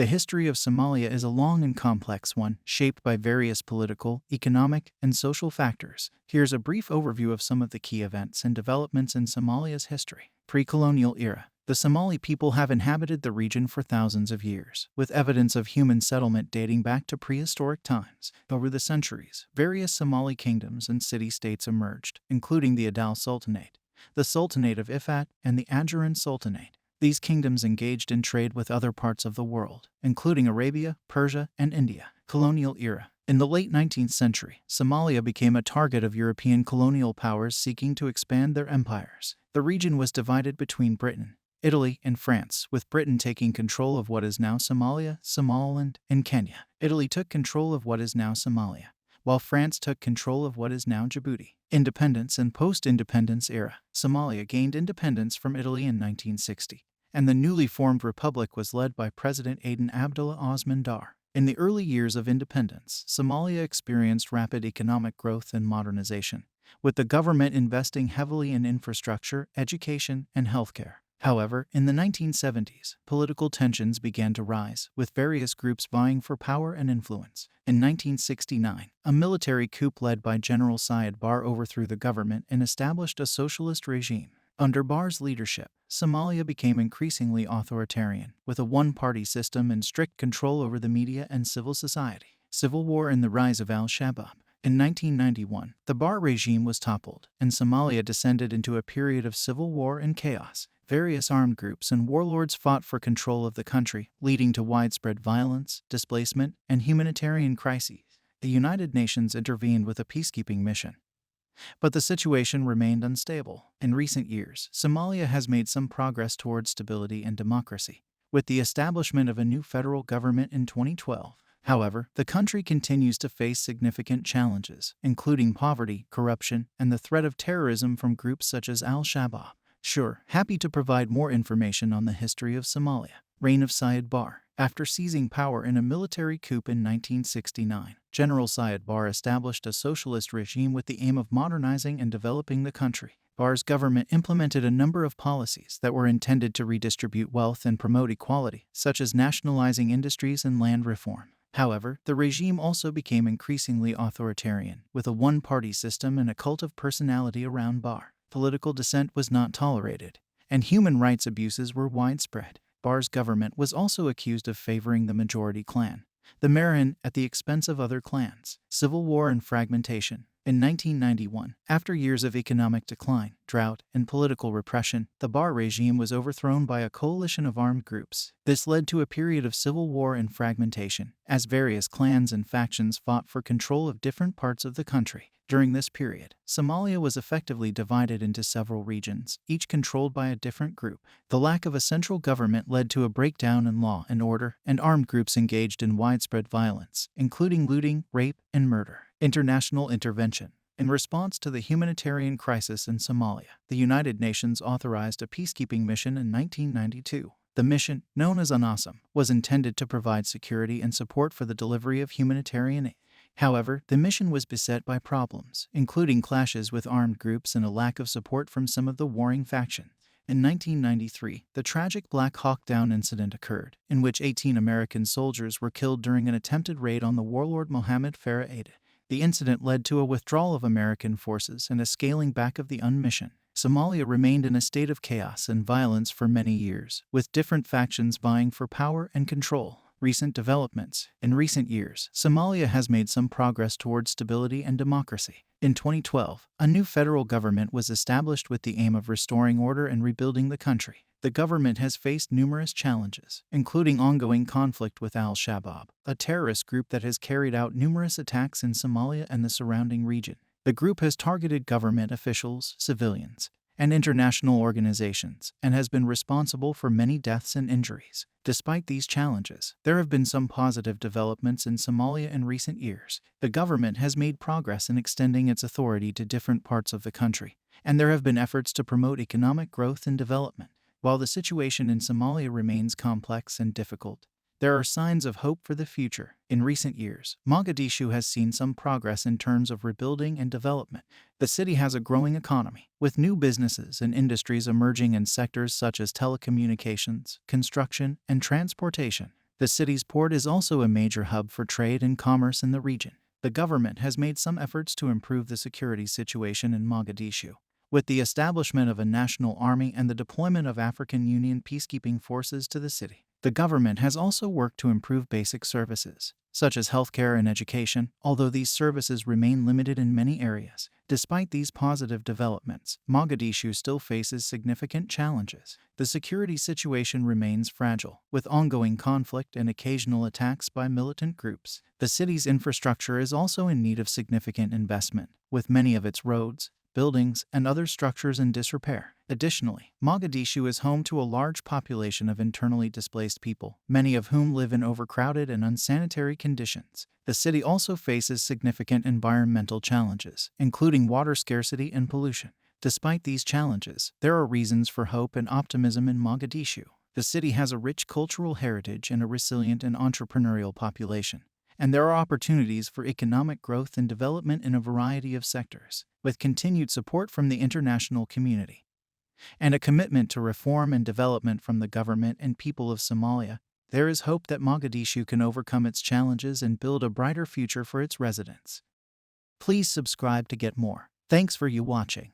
The history of Somalia is a long and complex one, shaped by various political, economic, and social factors. Here's a brief overview of some of the key events and developments in Somalia's history. Pre-colonial era. The Somali people have inhabited the region for thousands of years, with evidence of human settlement dating back to prehistoric times. Over the centuries, various Somali kingdoms and city-states emerged, including the Adal Sultanate, the Sultanate of Ifat, and the Ajuran Sultanate. These kingdoms engaged in trade with other parts of the world, including Arabia, Persia, and India. Colonial era. In the late 19th century, Somalia became a target of European colonial powers seeking to expand their empires. The region was divided between Britain, Italy, and France, with Britain taking control of what is now Somalia, Somaliland, and Kenya. Italy took control of what is now Somalia, while France took control of what is now Djibouti. Independence and post-independence era. Somalia gained independence from Italy in 1960, and the newly formed republic was led by President Aden Abdullah Osman Dar. In the early years of independence, Somalia experienced rapid economic growth and modernization, with the government investing heavily in infrastructure, education, and healthcare. However, in the 1970s, political tensions began to rise, with various groups vying for power and influence. In 1969, a military coup led by General Syed Barre overthrew the government and established a socialist regime. Under Barre's leadership, Somalia became increasingly authoritarian, with a one-party system and strict control over the media and civil society. Civil war and the rise of al-Shabaab. In 1991, the Barre regime was toppled, and Somalia descended into a period of civil war and chaos. Various armed groups and warlords fought for control of the country, leading to widespread violence, displacement, and humanitarian crises. The United Nations intervened with a peacekeeping mission, but the situation remained unstable. In recent years, Somalia has made some progress towards stability and democracy, with the establishment of a new federal government in 2012. However, the country continues to face significant challenges, including poverty, corruption, and the threat of terrorism from groups such as al-Shabaab. Sure, happy to provide more information on the history of Somalia. Reign of Syed Barre. After seizing power in a military coup in 1969, General Syed Barre established a socialist regime with the aim of modernizing and developing the country. Barre's government implemented a number of policies that were intended to redistribute wealth and promote equality, such as nationalizing industries and land reform. However, the regime also became increasingly authoritarian, with a one-party system and a cult of personality around Barre. Political dissent was not tolerated, and human rights abuses were widespread. Barre's government was also accused of favoring the majority clan, the Marin, at the expense of other clans. Civil war and fragmentation. In 1991, after years of economic decline, drought, and political repression, the Barre regime was overthrown by a coalition of armed groups. This led to a period of civil war and fragmentation, as various clans and factions fought for control of different parts of the country. During this period, Somalia was effectively divided into several regions, each controlled by a different group. The lack of a central government led to a breakdown in law and order, and armed groups engaged in widespread violence, including looting, rape, and murder. International intervention. In response to the humanitarian crisis in Somalia, the United Nations authorized a peacekeeping mission in 1992. The mission, known as UNASOM, was intended to provide security and support for the delivery of humanitarian aid. However, the mission was beset by problems, including clashes with armed groups and a lack of support from some of the warring factions. In 1993, the tragic Black Hawk Down incident occurred, in which 18 American soldiers were killed during an attempted raid on the warlord Mohammed Farah Aidid. The incident led to a withdrawal of American forces and a scaling back of the UN mission. Somalia remained in a state of chaos and violence for many years, with different factions vying for power and control. Recent developments. In recent years, Somalia has made some progress towards stability and democracy. In 2012, a new federal government was established with the aim of restoring order and rebuilding the country. The government has faced numerous challenges, including ongoing conflict with al-Shabaab, a terrorist group that has carried out numerous attacks in Somalia and the surrounding region. The group has targeted government officials, civilians, and international organizations, and has been responsible for many deaths and injuries. Despite these challenges, there have been some positive developments in Somalia in recent years. The government has made progress in extending its authority to different parts of the country, and there have been efforts to promote economic growth and development. While the situation in Somalia remains complex and difficult, there are signs of hope for the future. In recent years, Mogadishu has seen some progress in terms of rebuilding and development. The city has a growing economy, with new businesses and industries emerging in sectors such as telecommunications, construction, and transportation. The city's port is also a major hub for trade and commerce in the region. The government has made some efforts to improve the security situation in Mogadishu, with the establishment of a national army and the deployment of African Union peacekeeping forces to the city. The government has also worked to improve basic services, such as healthcare and education, although these services remain limited in many areas. Despite these positive developments, Mogadishu still faces significant challenges. The security situation remains fragile, with ongoing conflict and occasional attacks by militant groups. The city's infrastructure is also in need of significant investment, with many of its roads, buildings, and other structures in disrepair. Additionally, Mogadishu is home to a large population of internally displaced people, many of whom live in overcrowded and unsanitary conditions. The city also faces significant environmental challenges, including water scarcity and pollution. Despite these challenges, there are reasons for hope and optimism in Mogadishu. The city has a rich cultural heritage and a resilient and entrepreneurial population, and there are opportunities for economic growth and development in a variety of sectors. With continued support from the international community and a commitment to reform and development from the government and people of Somalia, there is hope that Mogadishu can overcome its challenges and build a brighter future for its residents. Please subscribe to get more. Thanks for you watching.